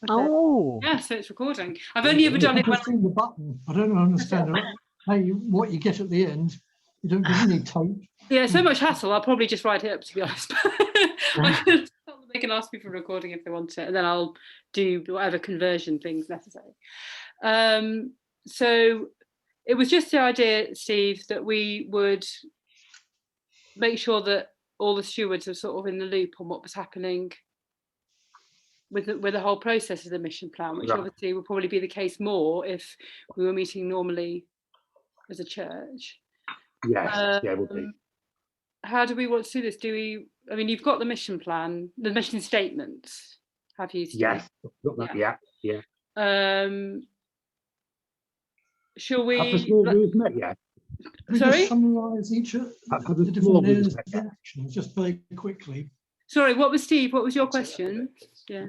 Okay. Oh. Yeah, so it's recording. I've only ever done it when I've seen the button. I don't understand what you get at the end. You don't give any tape. Yeah, so much hassle. I'll probably just write it up, to be honest. They can ask me for recording if they want it, and then I'll do whatever conversion things necessary. So it was just the idea, Steve, that we would make sure that all the stewards are sort of in the loop on what was happening with the whole process of the mission plan, which obviously will probably be the case more if we were meeting normally as a church. Yes, yeah, it would be. How do we want to do this? I mean, you've got the mission plan, the mission statements, have you, Steve? Yes, yeah. Shall we? Have the small groups met yet? Sorry? Just summarise each of the different areas of actions just very quickly. Sorry, what was Steve? What was your question? Yeah.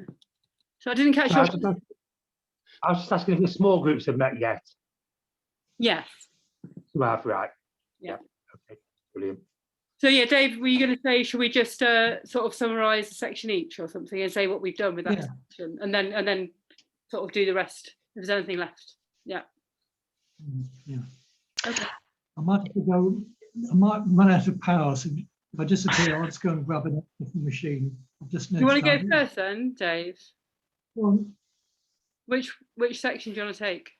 So I didn't catch your question. I was just asking if the small groups have met yet. Yes. Right. Yeah. Okay, brilliant. So yeah, Dave, were you going to say, should we just sort of summarise a section each or something and say what we've done with that section, and then sort of do the rest if there's anything left? Yeah. Yeah. Okay. I might have to go. I might run out of power, so if I disappear, I'll just go and grab an extra machine. Do you want to go first then, Dave? Well, Which section do you want to take?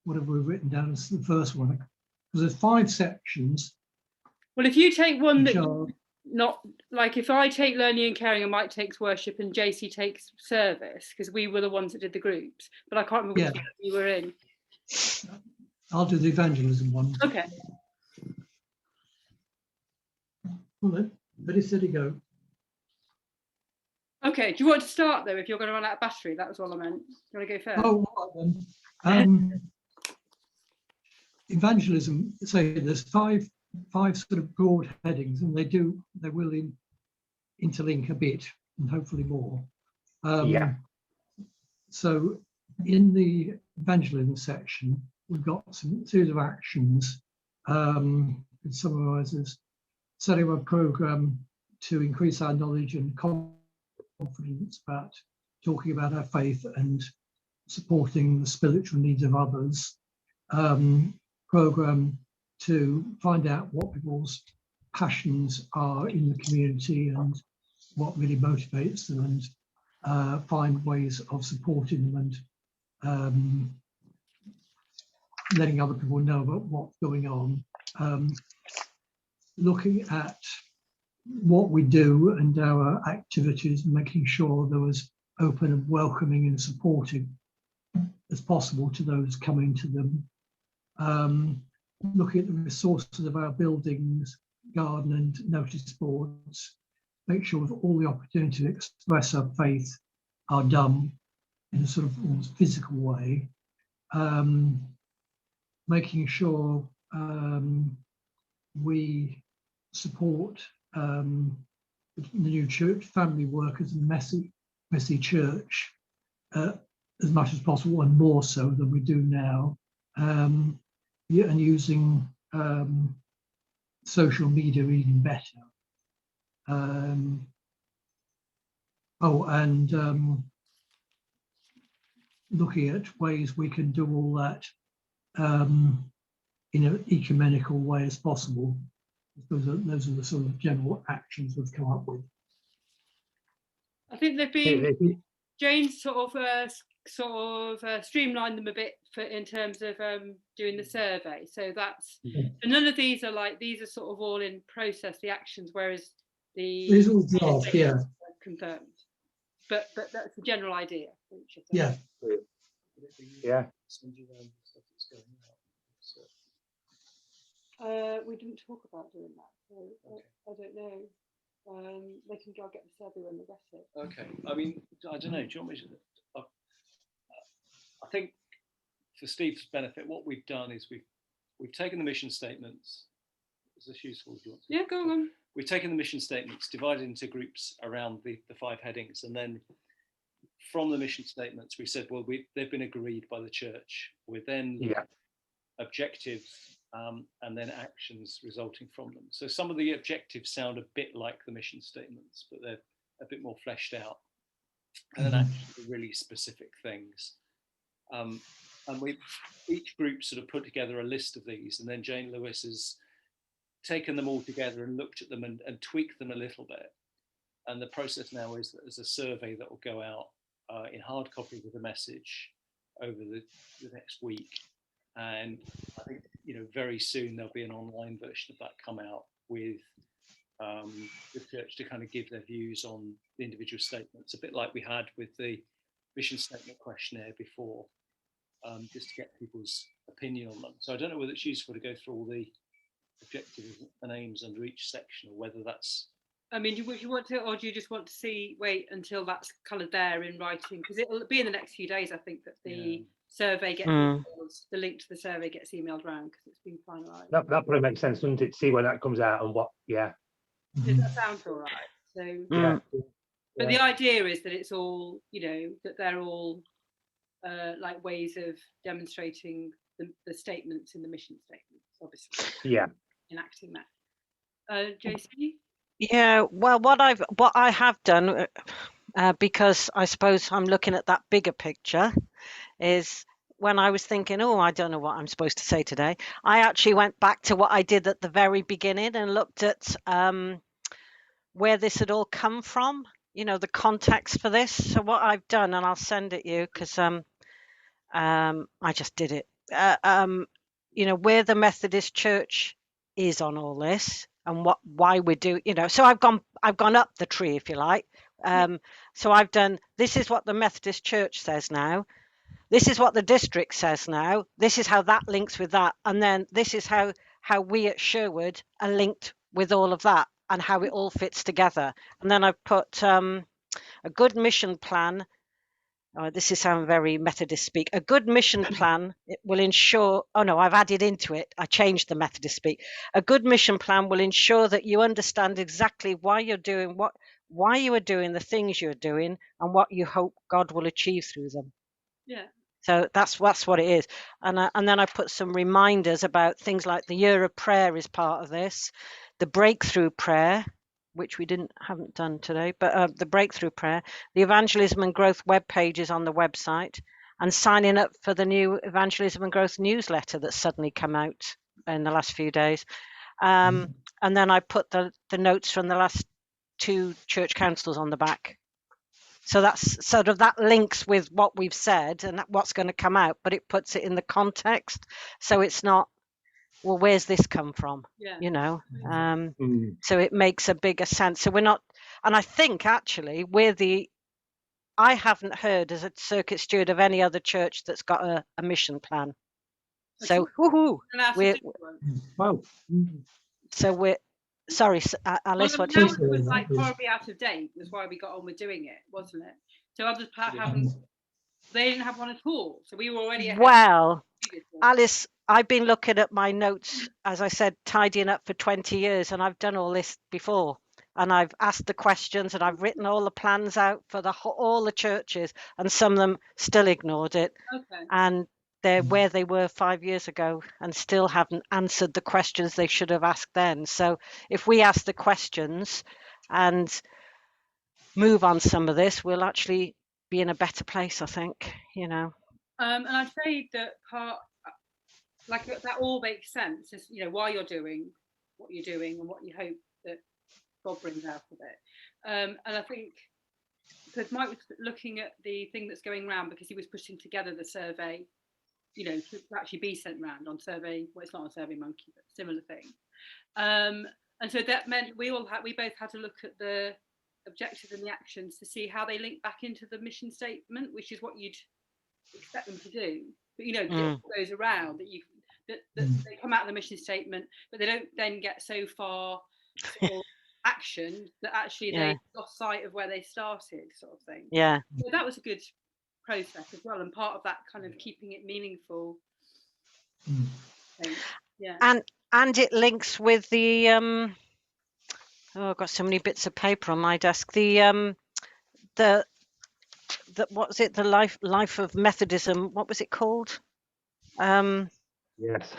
What have we written down as the first one? Because there's 5 sections. Well, if you take one that not like, if I take learning and caring, I might take worship, and JC takes service, because we were the ones that did the groups. But I can't remember which one you were in. I'll do the evangelism one. Okay. Well then, ready, steady, go. Okay. Do you want to start though? If you're going to run out of battery, that was all I meant. Do you want to go first? Oh, right then. Evangelism. So there's five sort of broad headings, and they will interlink a bit, and hopefully more. So in the evangelism section, we've got some series of actions. It summarises setting up a programme to increase our knowledge and confidence about talking about our faith and supporting the spiritual needs of others. Programme to find out what people's passions are in the community and what really motivates them, and find ways of supporting them and letting other people know about what's going on. Looking at what we do and our activities, making sure there was open and welcoming and supportive as possible to those coming to them. Looking at the resources of our buildings, garden and notice boards, make sure that all the opportunity to express our faith are done in a sort of almost physical way. Making sure we support the new church family workers and messy church as much as possible, and more so than we do now. And using social media even better. Looking at ways we can do all that in an ecumenical way as possible. Those are the sort of general actions we've come up with. I think they've been, Jane's sort of streamlined them a bit in terms of doing the survey. So that's, and none of these are like, these are sort of all in process, the actions, whereas these all draft, confirmed. But that's the general idea. Yeah. We didn't talk about doing that, so I don't know. They can go get the survey when they get it. Okay. I mean, I don't know. Do you want me to? I think for Steve's benefit, what we've done is we've taken the mission statements. Is this useful? Do you want to? Yeah, go on. We've taken the mission statements, divided into groups around the 5 headings, and then from the mission statements, we said, well, they've been agreed by the church. We're then objectives and then actions resulting from them. So some of the objectives sound a bit like the mission statements, but a bit more fleshed out, and then actually the really specific things. And each group sort of put together a list of these, and then Jane Lewis has taken them all together and looked at them and tweaked them a little bit. And the process now is that there's a survey that will go out in hard copy with a message over the next week. And I think, very soon there'll be an online version of that come out with the church to kind of give their views on the individual statements, a bit like we had with the mission statement questionnaire before, just to get people's opinion on them. So I don't know whether it's useful to go through all the objectives and aims under each section, or whether that's... I mean, do you want to, or do you just want to wait until that's kind of there in writing? Because it'll be in the next few days, I think, that the survey gets emailed, the link to the survey gets emailed around, because it's been finalised. That probably makes sense, doesn't it? See when that comes out and what, Does that sound all right? So, but the idea is that it's all, that they're all like ways of demonstrating the statements in the mission statements, obviously. Yeah. Enacting that. JC? Yeah, well, what I have done, because I suppose I'm looking at that bigger picture, is when I was thinking, I don't know what I'm supposed to say today, I actually went back to what I did at the very beginning and looked at where this had all come from, the context for this. So what I've done, and I'll send it you because I just did it, where the Methodist Church is on all this and why we're doing, so I've gone up the tree, if you like. So I've done, this is what the Methodist Church says now. This is what the district says now. This is how that links with that. And then this is how we at Sherwood are linked with all of that and how it all fits together. And then I've put a good mission plan. This is sound very Methodist speak. A good mission plan, it will ensure, I've added into it. I changed the Methodist speak. A good mission plan will ensure that you understand exactly why you're doing why you are doing the things you're doing and what you hope God will achieve through them. Yeah. So that's what it is. And then I put some reminders about things like the year of prayer is part of this, the breakthrough prayer, which we haven't done today, but the breakthrough prayer, the evangelism and growth web pages on the website, and signing up for the new evangelism and growth newsletter that's suddenly come out in the last few days. And then I put the notes from the last 2 church councils on the back. So that's sort of, that links with what we've said and what's going to come out, but it puts it in the context. So it's not, well, where's this come from? Yeah. So it makes a bigger sense. So we're not, and I think actually I haven't heard as a circuit steward of any other church that's got a mission plan. So we're sorry, Alice, what it was like horribly out of date, was why we got on with doing it, wasn't it? So others they didn't have one at all. So we were already ahead. Well, Alice, I've been looking at my notes, as I said, tidying up for 20 years, and I've done all this before. And I've asked the questions and I've written all the plans out for all the churches, and some of them still ignored it. Okay. And they're where they were 5 years ago and still haven't answered the questions they should have asked then. So if we ask the questions and move on some of this, we'll actually be in a better place, I think, And I'd say that that all makes sense, is, why you're doing what you're doing and what you hope that God brings out of it. And I think, because Mike was looking at the thing that's going around, because he was putting together the survey, to actually be sent round on survey. Well, it's not on Survey Monkey, but similar thing. And so that meant we both had to look at the objectives and the actions to see how they link back into the mission statement, which is what you'd expect them to do. But it goes around that they come out of the mission statement, but they don't then get so far for action that actually they lost sight of where they started, sort of thing. Yeah. So that was a good process as well, and part of that kind of keeping it meaningful. Yeah. And it links with the I've got so many bits of paper on my desk. The what was it? The life of Methodism. What was it called? Yes.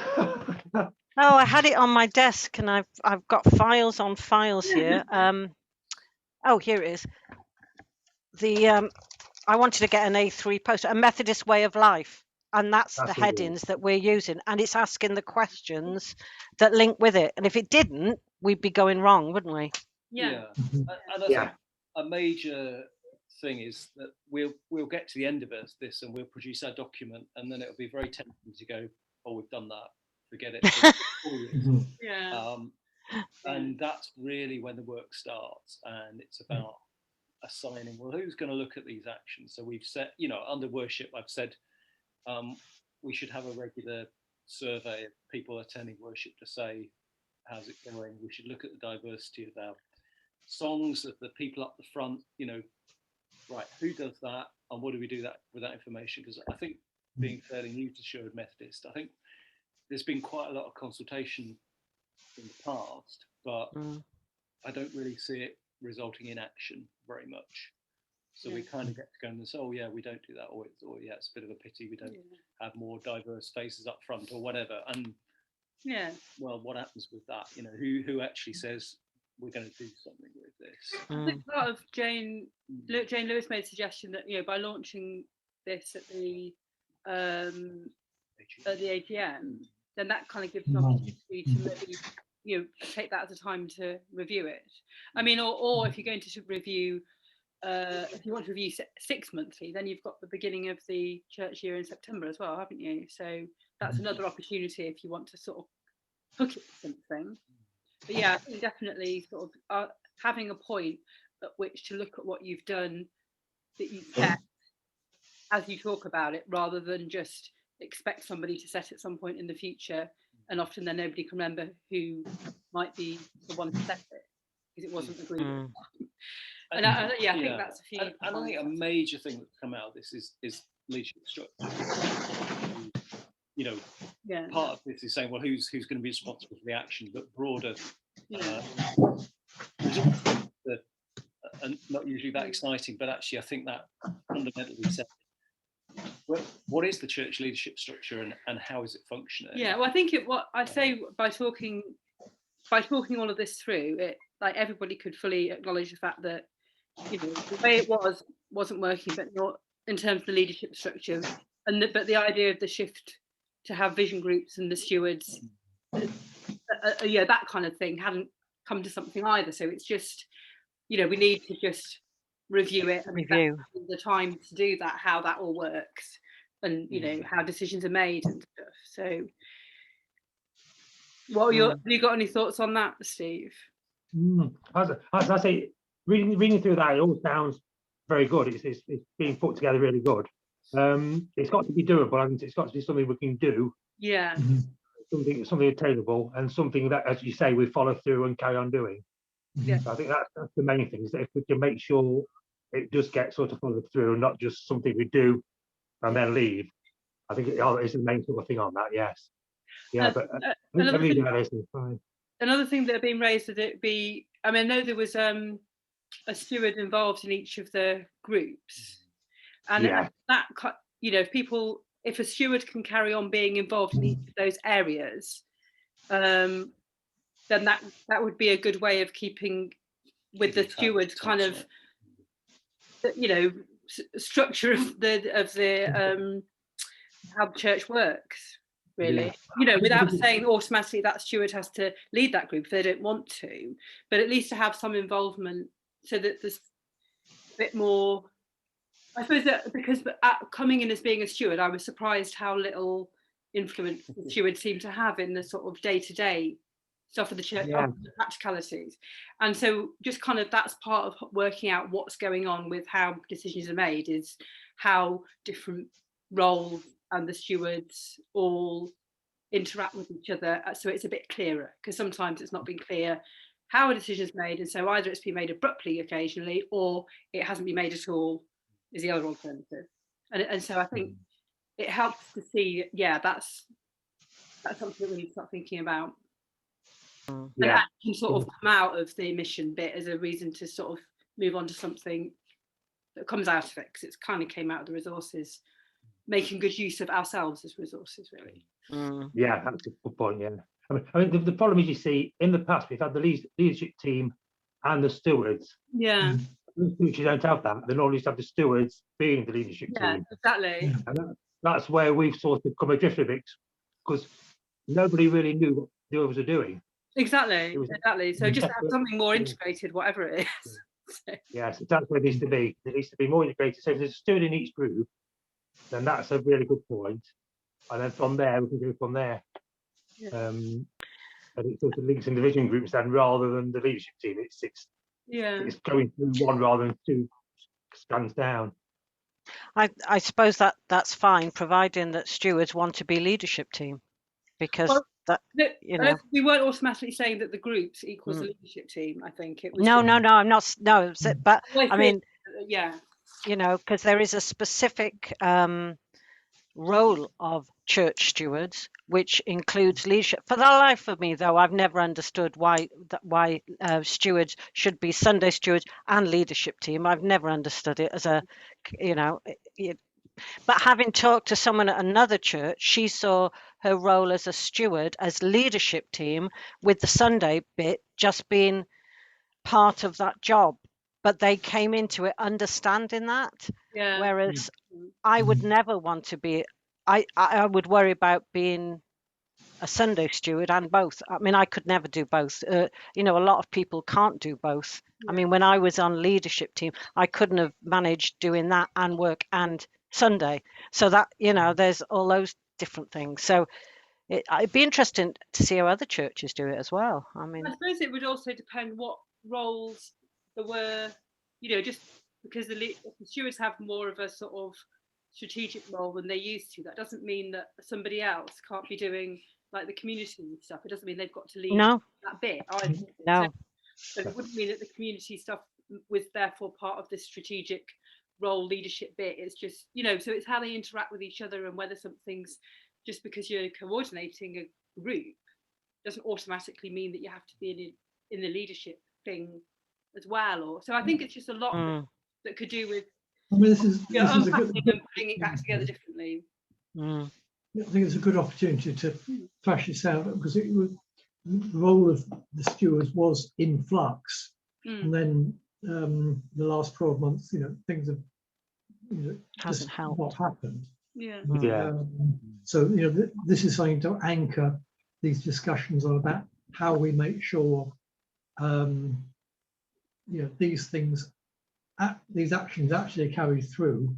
I had it on my desk, and I've got files on files here. Oh, here it is. The I wanted to get an A3 poster, a Methodist way of life, and that's the That's headings that we're using, and it's asking the questions that link with it. And if it didn't, we'd be going wrong, wouldn't we? Yeah. And I Yeah. think a major thing is that we'll get to the end of this and we'll produce our document, and then it'll be very tempting to go, oh, we've done that, forget it. Mhm. Yeah. And that's really when the work starts, and it's about assigning, well, who's going to look at these actions? So we've set, under worship, I've said we should have a regular survey of people attending worship to say, how's it going? We should look at the diversity of our songs, of the people up the front, right, who does that, and what do we do that with that information? Because I think, being fairly new to Sherwood Methodist, I think there's been quite a lot of consultation in the past, but I don't really see it resulting in action very much. So we kind of get to go and say, oh yeah, we don't do that, or yeah, it's a bit of a pity we don't have more diverse faces up front or whatever. And well, what happens with that? Who actually says we're going to do something with this? I think part of Jane Lewis made a suggestion that by launching this at the AGM, then that kind of gives an opportunity to maybe take that as a time to review it. I mean, or if you're going to review, if you want to review 6 monthly, then you've got the beginning of the church year in September as well, haven't you? So that's another opportunity if you want to sort of hook it to something. But yeah, I think definitely sort of having a point at which to look at what you've done, that you set as you talk about it, rather than just expect somebody to set at some point in the future, and often then nobody can remember who might be the one to set it because it wasn't agreed. And I think that's a few. And I think a major thing that's come out of this is leadership structure. Part of this is saying, well, who's going to be responsible for the action, but broader. And not usually that exciting, but actually I think that fundamentally said, what is the church leadership structure and how is it functioning? Yeah, well, I think what I say by talking all of this through, it like everybody could fully acknowledge the fact that the way it wasn't working, but not in terms of the leadership structure, but the idea of the shift to have vision groups and the stewards, that kind of thing hadn't come to something either. So it's just, we need to just review it and the time to do that, how that all works, and how decisions are made and stuff. So have you got any thoughts on that, Steve? As I say, reading through that, it all sounds very good. It's being put together really good. It's got to be doable, and it's got to be something we can do. Yeah. Something attainable, and something that, as you say, we follow through and carry on doing. Yeah. So I think that's the main thing, is that if we can make sure it does get sort of followed through and not just something we do and then leave. I think it is the main sort of thing on that, yes. Yeah, but another thing that had been raised would it be, I know there was a steward involved in each of the groups, and that if a steward can carry on being involved in each of those areas, then that would be a good way of keeping with the steward kind of structure of the how the church works, really. Without saying automatically that steward has to lead that group if they don't want to, but at least to have some involvement so that there's a bit more. I suppose that because coming in as being a steward, I was surprised how little influence the steward seemed to have in the sort of day-to-day stuff of the church, the practicalities. And so just kind of that's part of working out what's going on with how decisions are made, is how different roles and the stewards all interact with each other, so it's a bit clearer, because sometimes it's not been clear how a decision is made, and so either it's been made abruptly occasionally or it hasn't been made at all is the other alternative. And so I think it helps to see, that's something that we need to start thinking about. And that can sort of come out of the mission bit as a reason to sort of move on to something that comes out of it, because it's kind of came out of the resources, making good use of ourselves as resources, really. Yeah, that's a good point. Yeah, I mean the problem is, you see, in the past we've had the leadership team and the stewards. Yeah. If you don't have that, then all you have the stewards being the leadership Yeah, team. exactly. And that's where we've sort of come adrift a bit, because nobody really knew what the others were doing. Exactly. Exactly. So just have something more Yeah. integrated, whatever it is. Yes, that's where it needs to be. There needs to be more integrated. So if there's a steward in each group, then that's a really good point. And then from there, we can go from there. Yeah. And it sort of links in division groups then, rather than the leadership team. It's going through one rather than two strands down. I suppose that's fine, providing that stewards want to be leadership team, because Well, that, you know. we weren't automatically saying that the groups equals the leadership team. I think it was. No, I'm not. No, but I mean, yeah, you know, because there is a specific role of church stewards, which includes leadership. For the life of me, though, I've never understood why stewards should be Sunday stewards and leadership team. I've never understood it as a, you know, but having talked to someone at another church, she saw her role as a steward as leadership team, with the Sunday bit just being part of that job. But they came into it understanding that. yeah. Whereas I would never want to be, I would worry about being a Sunday steward and both. I mean, I could never do both. You know, a lot of people can't do both. I mean, when I was on leadership team, I couldn't have managed doing that and work and Sunday. So that, you know, there's all those different things. So it'd be interesting to see how other churches do it as well. I mean, I suppose it would also depend what roles there were, you know, just because the stewards have more of a sort of strategic role than they used to. That doesn't mean that somebody else can't be doing like the community stuff. It doesn't mean they've got to lead that bit either. no. So it wouldn't mean that the community stuff was therefore part of the strategic role leadership bit. It's just, you know, so it's how they interact with each other, and whether something's, just because you're coordinating a group doesn't automatically mean that you have to be in the leadership thing as well. Or so I think it's just a lot that could do with, I mean, this is a good, and putting it back together differently. I think it's a good opportunity to flesh this out, because it was, the role of the stewards was in flux, and then the last 12 months, you know, things have, you know, Hasn't helped. What happened. Yeah. So, you know, this is something to anchor these discussions on, about how we make sure, you know, these things, these actions actually carry through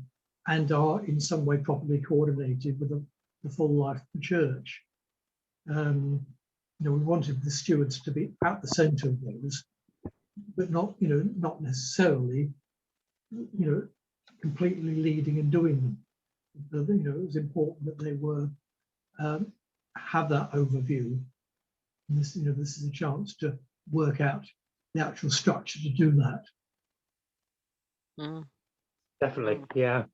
and are in some way properly coordinated with the full life of the church. You know, we wanted the stewards to be at the centre of those, but not, you know, not necessarily, you know, completely leading and doing them. You know, it was important that they were have that overview. And this, you know, this is a chance to work out the actual structure to do that. Definitely, yeah.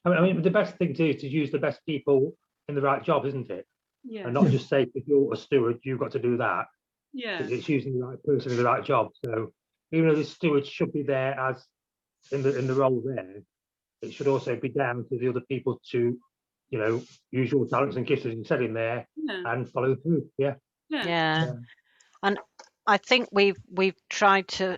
I mean, the best thing to do is to use the best people in the right job, isn't it? Yeah. And not just say, if you're a steward, you've got to do that. Yeah. It's using the right person in the right job. So even though the steward should be there as in the role there, it should also be down to the other people to, you know, use your talents and gifts, as you said, in there, and follow through. Yeah. And I think we've tried to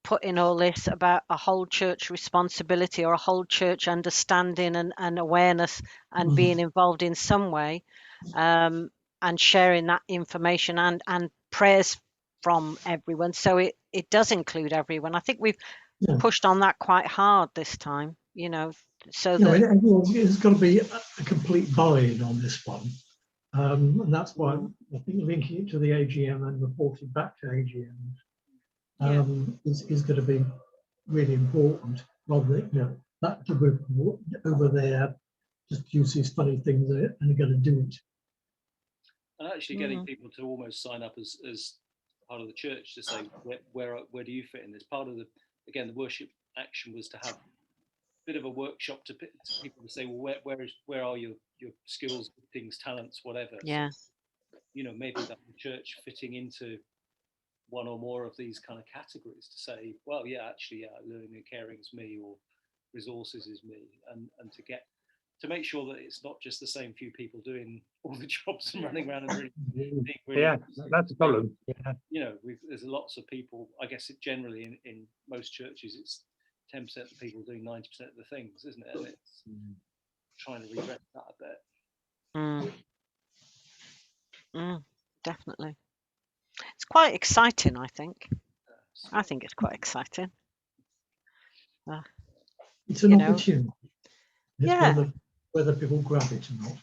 put in all this about a whole church responsibility, or a whole church understanding and awareness, and being involved in some way, and sharing that information and prayers from everyone. So it does include everyone. I think we've pushed on that quite hard this time, you know, so that there's got to be a complete buy-in on this one. And that's why I think linking it to the AGM and reporting back to AGM is going to be really important, rather than, you know, that group over there just uses funny things and are going to do it. And actually getting people to almost sign up as part of the church to say, where do you fit in this? Part of the worship action was to have a bit of a workshop to people to say, well, where are your skills, things, talents, whatever. Yeah. So, you know, maybe that the church fitting into one or more of these kind of categories to say, well, yeah, actually, learning and caring is me, or resources is me, and to get to make sure that it's not just the same few people doing all the jobs and running around and being Yeah, that's the problem. Yeah. You know, there's lots of people. I guess generally in most churches, it's 10% of the people doing 90% of the things, isn't it? And it's trying to redress that a bit. Definitely. It's quite exciting, I think. I think it's quite exciting. It's an opportunity. It's Yeah. whether people grab it or not.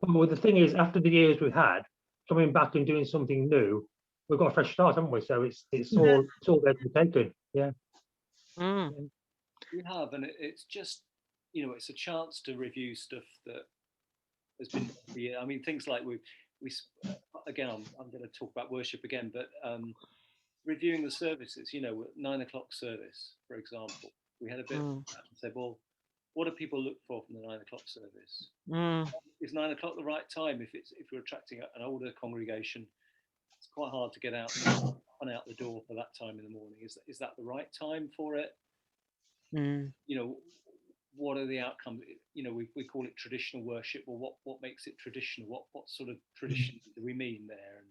Well, the thing is, after the years we've had, coming back and doing something new, we've got a fresh start, haven't we? So it's all there to be taken. Yeah. We have, and it's just, you know, it's a chance to review stuff that has been. Yeah, I mean, things like we again, I'm going to talk about worship again, but reviewing the services. You know, 9 o'clock service, for example, we had a bit of that and said, well, what do people look for from the 9 o'clock service? Is 9 o'clock the right time if we're attracting an older congregation? It's quite hard to get out the door for that time in the morning. Is that the right time for it? You know, what are the outcomes? You know, we call it traditional worship. Well, what makes it traditional? What sort of tradition do we mean there? And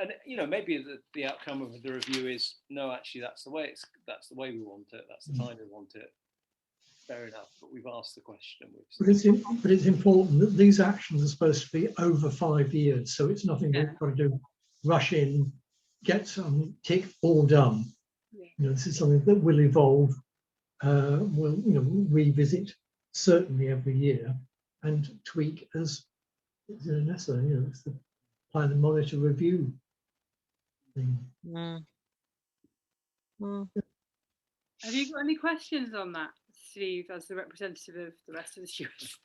and you know, maybe the outcome of the review is no, actually that's the way we want it. That's the time we want it. Fair enough, but we've asked the question. But it's important that these actions are supposed to be over 5 years, so it's nothing we've got to do, rush in, get some tick, all done. You know, this is something that will evolve. We'll, you know, revisit certainly every year and tweak as necessary. You know, it's the plan and monitor review thing. Have you got any questions on that, Steve, as the representative of the rest of the stewards?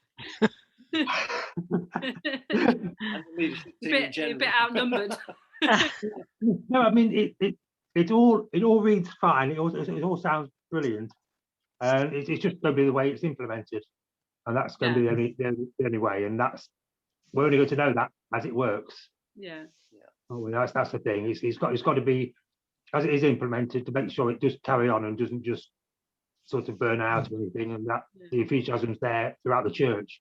a bit outnumbered. No, I mean it all reads fine. It all sounds brilliant, and it's just going to be the way it's implemented, and that's going to be the only way. And we're only going to know that as it works. Yeah. Oh, that's the thing. It's got to be as it is implemented to make sure it does carry on and doesn't just sort of burn out or anything, and that the enthusiasm's there throughout the church.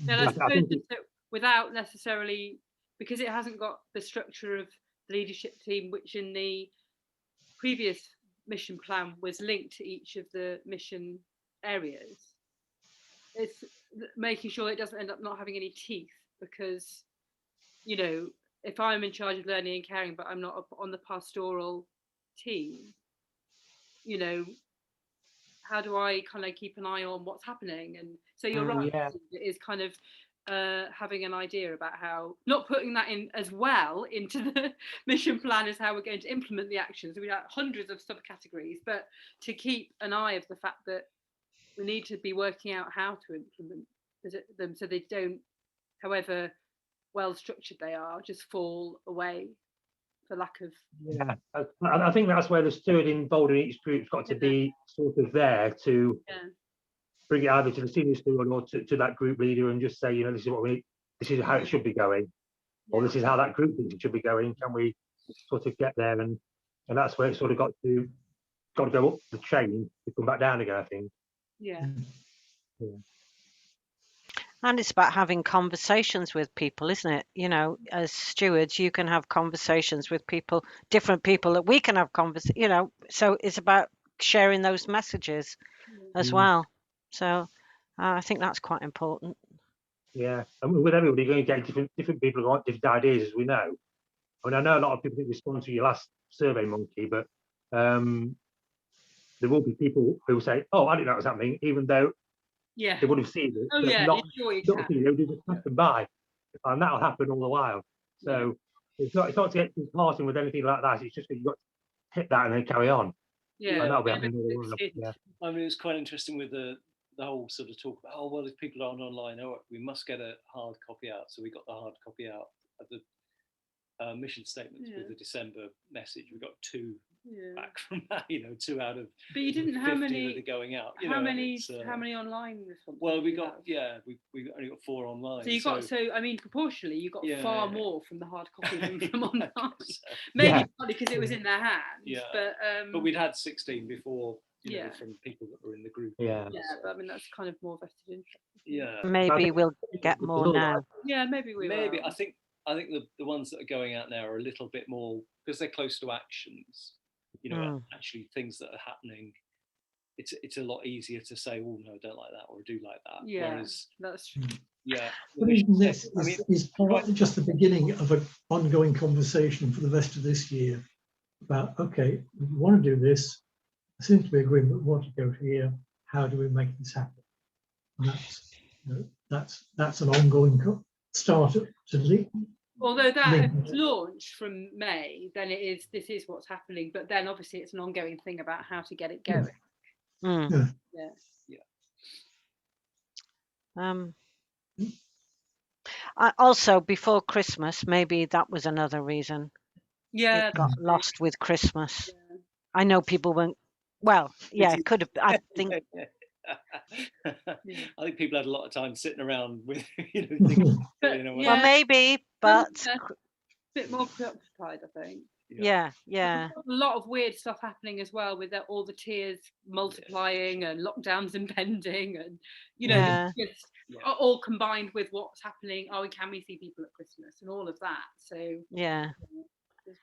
And I suppose that without necessarily, because it hasn't got the structure of the leadership team, which in the previous mission plan was linked to each of the mission areas, it's making sure it doesn't end up not having any teeth, because, you know, if I'm in charge of learning and caring, but I'm not on the pastoral team, you know, how do I kind of keep an eye on what's happening? And so you're right, it is kind of having an idea about how, not putting that in as well into the mission plan as how we're going to implement the actions. We have hundreds of subcategories, but to keep an eye of the fact that we need to be working out how to implement them so they don't, however well structured they are, just fall away for lack of. Yeah, I think that's where the steward involved in each group's got to be sort of there to bring it either to the senior steward or to that group leader and just say, you know, this is what we need, this is how it should be going, or this is how that group thinks it should be going. Can we sort of get there? And that's where it sort of got to go up the chain to come back down again, I think. Yeah. And it's about having conversations with people, isn't it? You know, as stewards, you can have conversations with people, different people that we can have conversations, you know, so it's about sharing those messages as well. So I think that's quite important. Yeah, and with everybody, you're going to get different people who want different ideas, as we know. I mean, I know a lot of people didn't respond to your last survey monkey, but there will be people who say, oh, I didn't know it was happening, even though they would have seen it. Oh, yeah, not seen it, just passing by. And that'll happen all the while. So it's not to get disheartened with anything like that. It's just that you've got to hit that and then carry on. Yeah, and that'll be happening all the while. Yeah. I mean, it was quite interesting with the whole sort of talk about, oh, well, if people aren't online, we must get a hard copy out. So we got the hard copy out of the mission statements with the December message. We got 2 back from that, you know, 2 out of. But you didn't, how many that are going out? How many online responses? Well, we got we only got 4 online. So you got I mean, proportionally, you got far more from the hard copy than from online. So, maybe partly because it was in their hands. Yeah. But we'd had 16 before you know, Yeah. from people that are in the group. Yeah. Yeah, but I mean that's kind of more vested interest. Yeah. Maybe we'll get more now. Yeah, maybe we Maybe will. I think the ones that are going out now are a little bit more because they're close to actions. You know, actually things that are happening. It's a lot easier to say, oh no, I don't like that, or I do like that. Yeah, Whereas, that's true. yeah, But even this I mean, is partly just the beginning of an ongoing conversation for the rest of this year about, okay, we want to do this. There seems to be agreement, we want to go here. How do we make this happen? And that's, you know, that's an ongoing start to lead. Although that is launched from May, then this is what's happening. But then obviously it's an ongoing thing about how to get it going. Mm. Yeah. I also, before Christmas, maybe that was another reason. Yeah. It got lost with Christmas. Yeah. I know people went. Well, yeah, it could have. I think. I think people had a lot of time sitting around with, you know, thinking, Well, maybe, but a bit more preoccupied, I think. Yeah. There's a lot of weird stuff happening as well with all the tiers multiplying and lockdowns impending, and you know, just all combined with what's happening. Oh, can we see people at Christmas and all of that? So yeah,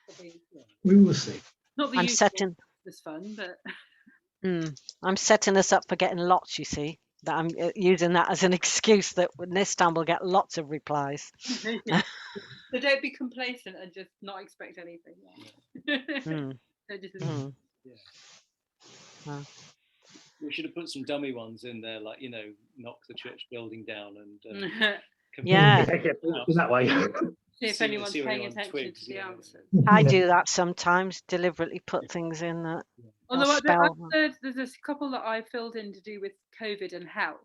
probably, we will see. not the usual Christmas fun, but I'm setting us up for getting lots. You see, that I'm using that as an excuse that this time we'll get lots of replies. So don't be complacent and just not expect anything. We should have put some dummy ones in there, like, you know, knock the church building down and that way. See if anyone's paying attention to the answers. I do that sometimes, deliberately put things in that. Although there's a couple that I filled in to do with COVID and health.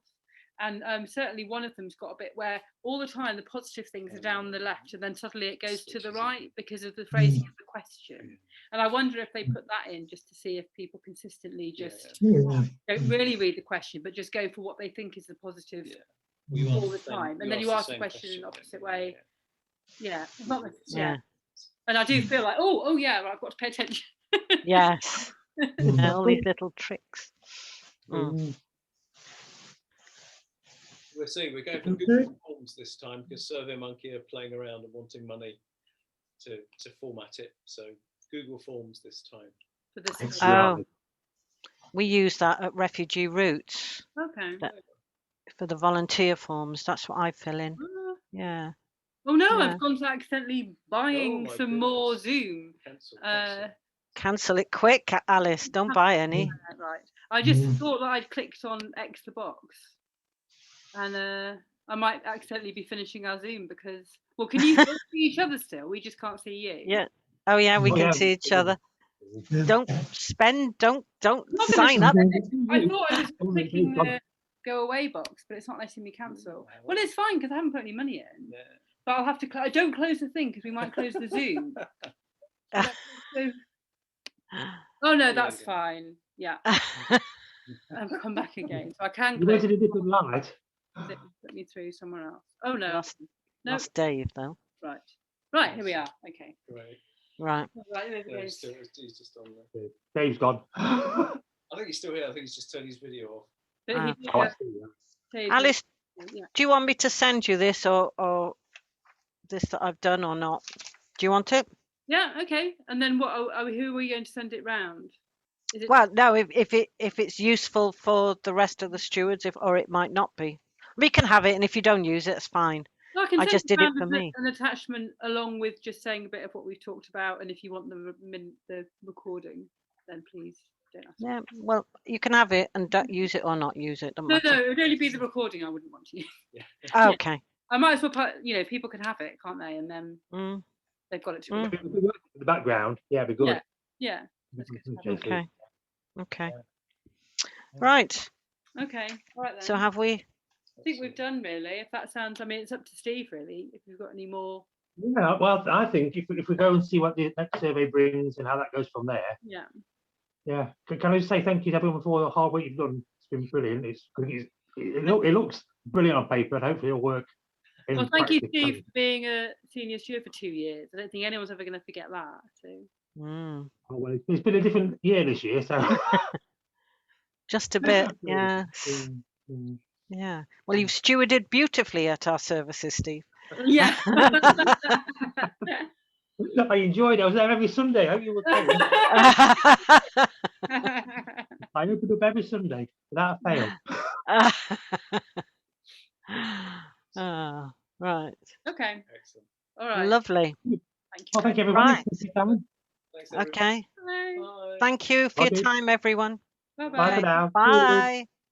And certainly one of them's got a bit where all the time the positive things are down the left and then suddenly it goes to the right because of the phrasing of the question. And I wonder if they put that in just to see if people consistently just don't really read the question, but just go for what they think is the positive all the time. And then you ask the question in the opposite way. Yeah, it's not necessarily. And I do feel like, oh yeah, I've got to pay attention. Yes. All these little tricks. We're seeing we're going for Google Forms this time because SurveyMonkey are playing around and wanting money to format it. So Google Forms this time. Oh, we use that at Refugee Roots. Okay. For the volunteer forms, that's what I fill in. Yeah. Oh no, I've gone to accidentally buying some more Zoom. Cancel it quick, Alice. Don't buy any. Right. I just thought that I'd clicked on X the box. And I might accidentally be finishing our Zoom because, well, can you see each other still? We just can't see you. Yeah. Oh yeah, we can see each other. Don't spend. Don't sign up. I thought I was clicking the go away box, but it's not letting me cancel. Well, it's fine because I haven't put any money in. Yeah. But I'll have to. Don't close the thing because we might close the Zoom. Oh no, that's fine. Yeah. I'll come back again, so I can. You went in a different light. Put me through somewhere else. Oh no. That's Dave though. Right, here we are. Okay. Right. He's just on there. Dave's gone. I think he's still here. I think he's just turned his video off. Alice, do you want me to send you this or this that I've done or not? Do you want it? Yeah, okay. And then what? Who are we going to send it round? Well, no. If it's useful for the rest of the stewards, or it might not be. We can have it, and if you don't use it, it's fine. Well, I just did it for me. An attachment along with just saying a bit of what we've talked about, and if you want the recording, then please don't ask. Yeah, well, you can have it and don't use it or not use it. No, it would only be the recording I wouldn't want to use. Okay. I might as well put, people can have it, can't they? And then they've got it to the background. Yeah, it'd be good. Yeah. Okay. Right. Okay. All right then. So have we? I think we've done really. If that sounds, it's up to Steve really. If you've got any more. Yeah, well, I think if we go and see what the next survey brings and how that goes from there. Yeah. Yeah. Can I just say thank you to everyone for the hard work you've done? It's been brilliant. It looks brilliant on paper, and hopefully it'll work. Well, thank you, Steve, for being a senior steward for 2 years. I don't think anyone's ever going to forget that. So. Oh, well, it's been a different year this year, so. just a bit. Yeah. Yeah, Mm. yeah. Well, you've stewarded beautifully at our services, Steve. Yeah. I enjoyed it. I was there every Sunday. I hope you were coming. I opened up every Sunday without fail. Right. Okay. Excellent. All right. Lovely. Thank you. Well, thank you, everybody. Right. Thank you, Cameron. Thanks, everyone. Okay. Bye. Bye. Thank you for your Okay. time, everyone. Bye. Bye for now. Bye.